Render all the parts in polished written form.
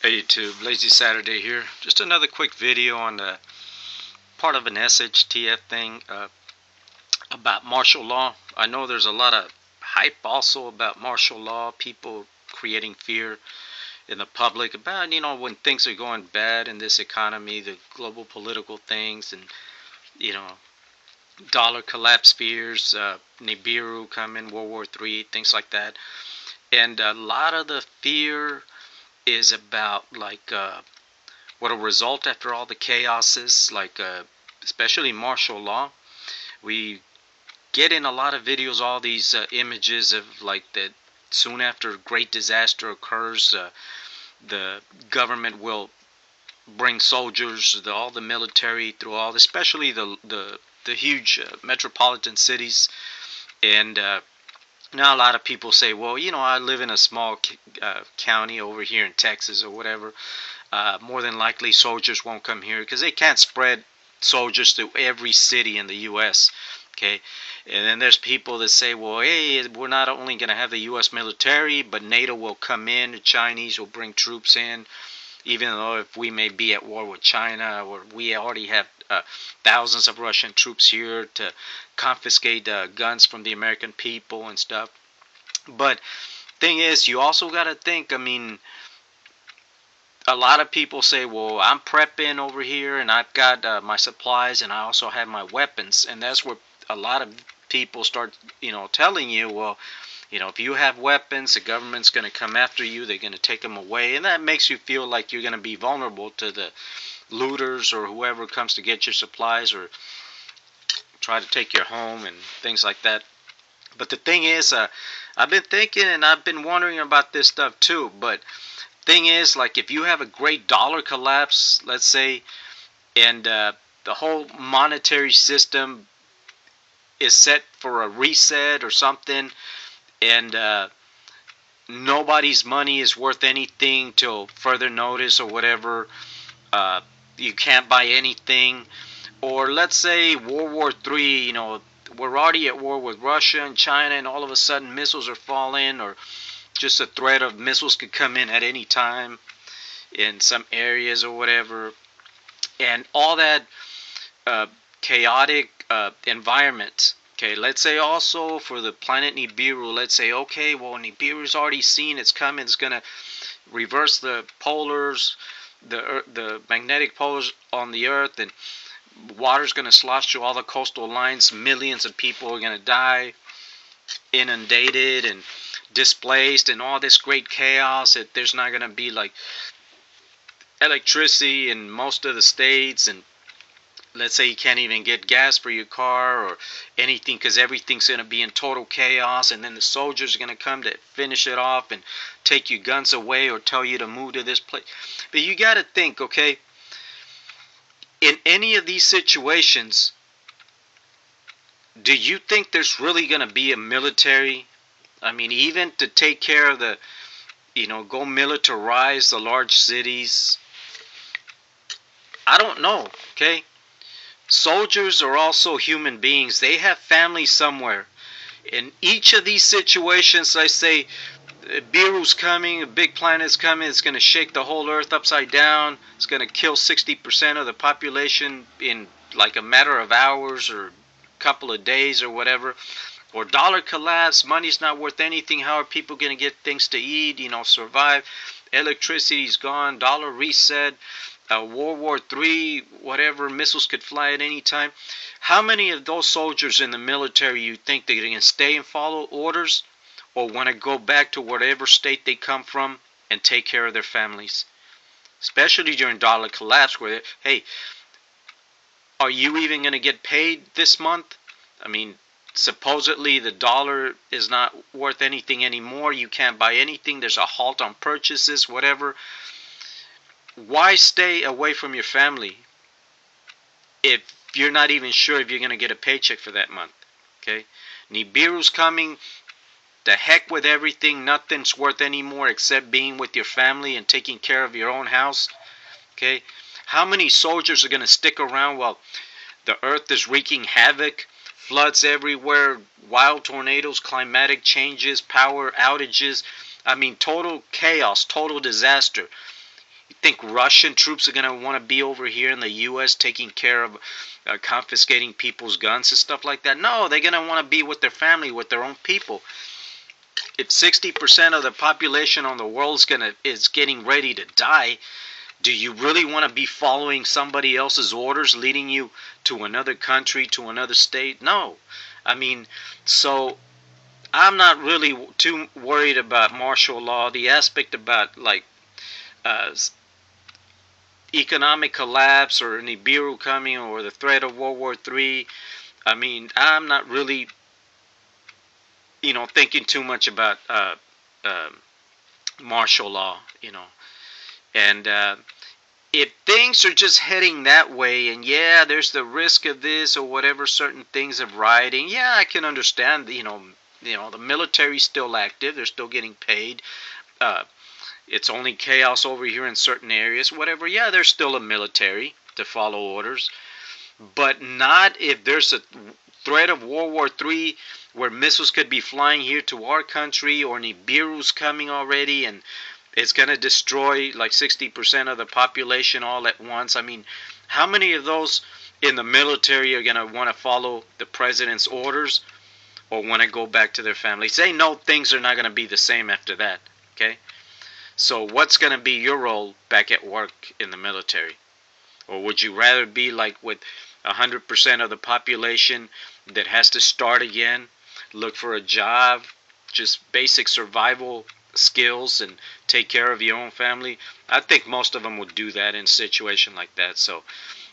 Hey YouTube, Lazy Saturday here. Just another quick video on the part of an SHTF thing about martial law. I know there's a lot of hype also about martial law, people creating fear in the public about, when things are going bad in this economy, the global political things, and, you know, dollar collapse fears, Nibiru coming, World War III, things like that. And a lot of the fear is about what a result after all the chaos is, especially martial law. We get in a lot of videos all these images of that soon after a great disaster occurs, the government will bring soldiers, all the military through especially the huge metropolitan cities. And now a lot of people say, well, I live in a small county over here in Texas or whatever. More than likely soldiers won't come here because they can't spread soldiers to every city in the U.S. Okay, and then there's people that say, well, hey, we're not only going to have the U.S. military, but NATO will come in, the Chinese will bring troops in, even though if we may be at war with China, or we already have thousands of Russian troops here to confiscate guns from the American people and stuff. But thing is, you also got to think, a lot of people say, well, I'm prepping over here and I've got my supplies and I also have my weapons. And that's where a lot of people start, telling you, well, if you have weapons, the government's going to come after you. They're going to take them away. And that makes you feel like you're going to be vulnerable to the looters or whoever comes to get your supplies or try to take your home and things like that. But the thing is, I've been thinking and I've been wondering about this stuff too. But thing is, if you have a great dollar collapse, let's say, and the whole monetary system is set for a reset or something, and nobody's money is worth anything till further notice or whatever, you can't buy anything. Or let's say World War III, we're already at war with Russia and China, and all of a sudden missiles are falling, or just a threat of missiles could come in at any time in some areas or whatever. And all that chaotic environment. Okay, let's say also for the planet Nibiru, let's say, okay, well, Nibiru's already seen it's coming. It's going to reverse the polars, the magnetic poles on the Earth, and water's going to slosh through all the coastal lines. Millions of people are going to die, inundated and displaced, and all this great chaos. That there's not going to be electricity in most of the states, and let's say you can't even get gas for your car or anything because everything's going to be in total chaos. And then the soldiers are going to come to finish it off and take your guns away or tell you to move to this place. But you got to think, okay, in any of these situations, do you think there's really going to be a military? Even to take care of the, go militarize the large cities? I don't know, okay? Soldiers are also human beings. They have families somewhere. In each of these situations, I say, Biru's coming, a big planet's coming, it's going to shake the whole Earth upside down. It's going to kill 60% of the population in a matter of hours or a couple of days or whatever. Or dollar collapse, money's not worth anything. How are people going to get things to eat, survive? Electricity's gone, dollar reset. World War III, whatever, missiles could fly at any time. How many of those soldiers in the military you think they're going to stay and follow orders, or want to go back to whatever state they come from and take care of their families? Especially during dollar collapse, where, hey, are you even going to get paid this month? Supposedly the dollar is not worth anything anymore. You can't buy anything. There's a halt on purchases, whatever. Why stay away from your family if you're not even sure if you're going to get a paycheck for that month? Okay, Nibiru's coming. The heck with everything. Nothing's worth anymore except being with your family and taking care of your own house. Okay, how many soldiers are going to stick around while the earth is wreaking havoc? Floods everywhere, wild tornadoes, climatic changes, power outages. Total chaos, total disaster. You think Russian troops are going to want to be over here in the U.S. taking care of confiscating people's guns and stuff like that? No, they're going to want to be with their family, with their own people. If 60% of the population on the world is getting ready to die, do you really want to be following somebody else's orders, leading you to another country, to another state? No. I mean, so I'm not really too worried about martial law. The aspect about like uh, economic collapse or Nibiru coming or the threat of World War III. I mean, I'm not really, thinking too much about uh, martial law, and if things are just heading that way, and yeah, there's the risk of this or whatever, certain things of rioting, yeah, I can understand. The military's still active; they're still getting paid. Uh, it's only chaos over here in certain areas, whatever. Yeah, there's still a military to follow orders, but not if there's a threat of World War III where missiles could be flying here to our country, or Nibiru's coming already and it's going to destroy like 60% of the population all at once. I mean, how many of those in the military are going to want to follow the president's orders or want to go back to their families? They know things are not going to be the same after that, okay? So what's going to be your role back at work in the military? Or would you rather be like with 100% of the population that has to start again, look for a job, just basic survival skills and take care of your own family? I think most of them would do that in a situation like that. So,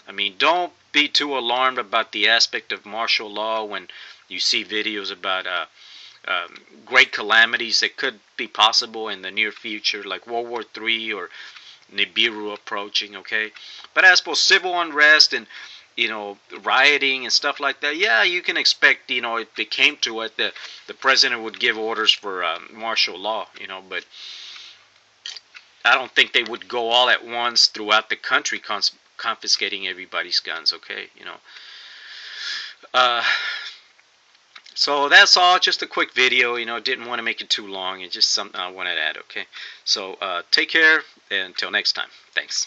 I mean, don't be too alarmed about the aspect of martial law when you see videos about great calamities that could be possible in the near future, like World War III or Nibiru approaching, okay? But as for civil unrest and rioting and stuff like that, yeah, you can expect, if it came to it, the president would give orders for martial law, but I don't think they would go all at once throughout the country confiscating everybody's guns, okay? Uh, so that's all, just a quick video, didn't want to make it too long, it's just something I wanted to add, okay? So take care, and until next time, thanks.